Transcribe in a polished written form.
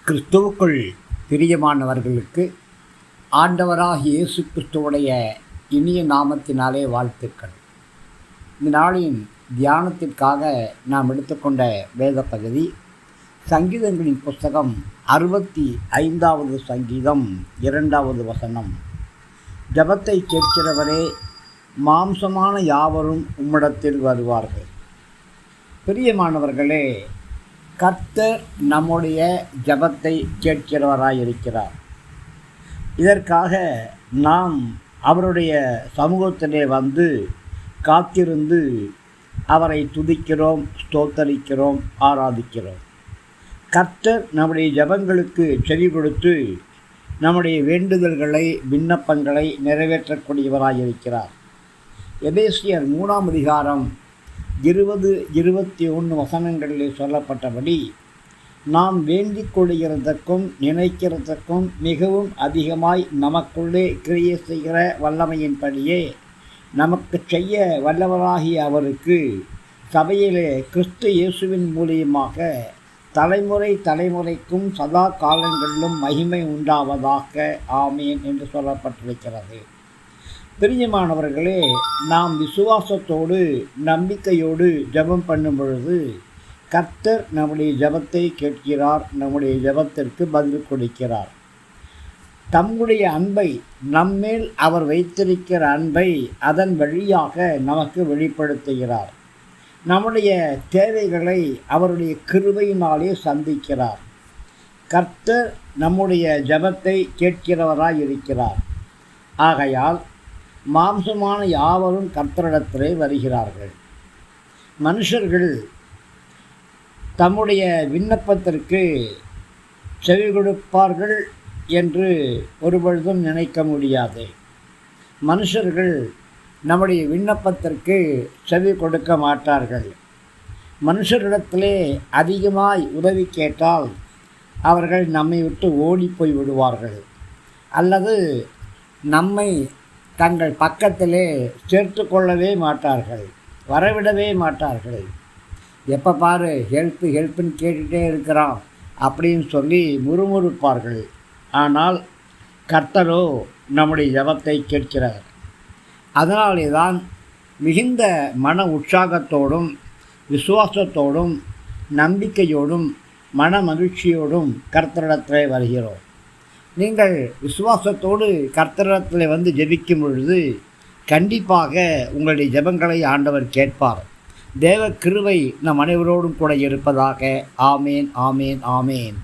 கிறிஸ்துவுக்குள் பிரியமானவர்களுக்கு ஆண்டவராகிய இயேசு கிறிஸ்துவுடைய இனிய நாமத்தினாலே வாழ்த்துக்கள். இந்த நாளின் தியானத்திற்காக நாம் எடுத்துக்கொண்ட வேத பகுதி சங்கீதங்களின் புஸ்தகம் 65வது சங்கீதம் 2வது வசனம். ஜபத்தை கேட்கிறவரே, மாம்சமான யாவரும் உம்மிடத்தில் வருவார்கள். பிரியமானவர்களே, கர்த்தர் நம்முடைய ஜபத்தை கேட்கிறவராயிருக்கிறார். இதற்காக நாம் அவருடைய சமூகத்திலே வந்து காத்திருந்து அவரை துதிக்கிறோம், ஸ்தோத்தரிக்கிறோம், ஆராதிக்கிறோம். கர்த்தர் நம்முடைய ஜபங்களுக்கு செவி கொடுத்து நம்முடைய வேண்டுதல்களை, விண்ணப்பங்களை நிறைவேற்றக்கூடியவராயிருக்கிறார். எபேசியர் 3ஆம் அதிகாரம் 20-21 வசனங்களிலே சொல்லப்பட்டபடி, நாம் வேண்டிக் கொள்கிறதற்கும் நினைக்கிறதற்கும் மிகவும் அதிகமாய் நமக்குள்ளே கிரியை செய்கிற வல்லமையின்படியே நமக்கு செய்ய வல்லவராகிய அவருக்கு சபையிலே கிறிஸ்து இயேசுவின் மூலியமாக தலைமுறை தலைமுறைக்கும் சதா காலங்களிலும் மகிமை உண்டாவதாக, ஆமேன் என்று சொல்லப்பட்டிருக்கிறது. பிரியமானவர்களே, நாம் விசுவாசத்தோடு நம்பிக்கையோடு ஜெபம் பண்ணும் பொழுது கர்த்தர் நம்முடைய ஜெபத்தை கேட்கிறார், நம்முடைய ஜெபத்திற்கு பதில் கொடுக்கிறார். தம்முடைய அன்பை, நம்மேல் அவர் வைத்திருக்கிற அன்பை அதன் வழியாக நமக்கு வெளிப்படுத்துகிறார். நம்முடைய தேவைகளை அவருடைய கிருபையினாலே சந்திக்கிறார். கர்த்தர் நம்முடைய ஜெபத்தை கேட்கிறவராய் இருக்கிறார். ஆகையால் மாம்சமான யாவரும் கர்த்தரிடத்திலே வருகிறார்கள். மனுஷர்கள் தம்முடைய விண்ணப்பத்திற்கு செவி கொடுப்பார்கள் என்று ஒருபொழுதும் நினைக்க முடியாது. மனுஷர்கள் நம்முடைய விண்ணப்பத்திற்கு செவி கொடுக்க மாட்டார்கள். மனுஷரிடத்திலே அதிகமாய் உதவி கேட்டால் அவர்கள் நம்மை விட்டு ஓடிப்போய் விடுவார்கள், அல்லது நம்மை தங்கள் பக்கத்திலே சேர்த்து கொள்ளவே மாட்டார்கள், வரவிடவே மாட்டார்கள். எப்போ பாரு ஹெல்ப்புன்னு கேட்டுகிட்டே இருக்கிறான் அப்படின்னு சொல்லி முறுமுறுப்பார்கள். ஆனால் கர்த்தரோ நம்முடைய ஜெபத்தை கேட்கிறார். அதனாலே தான் மிகுந்த மன உற்சாகத்தோடும் விசுவாசத்தோடும் நம்பிக்கையோடும் மன மகிழ்ச்சியோடும் கர்த்தரிடத்திலே வருகிறோம். நீங்கள் விசுவாசத்தோடு கர்த்தரிடத்தில் வந்து ஜெபிக்கும் பொழுது கண்டிப்பாக உங்களுடைய ஜெபங்களை ஆண்டவர் கேட்பார். தேவ கிருபை நம் அனைவரோடும் கூட இருப்பதாக. ஆமேன், ஆமேன், ஆமேன்.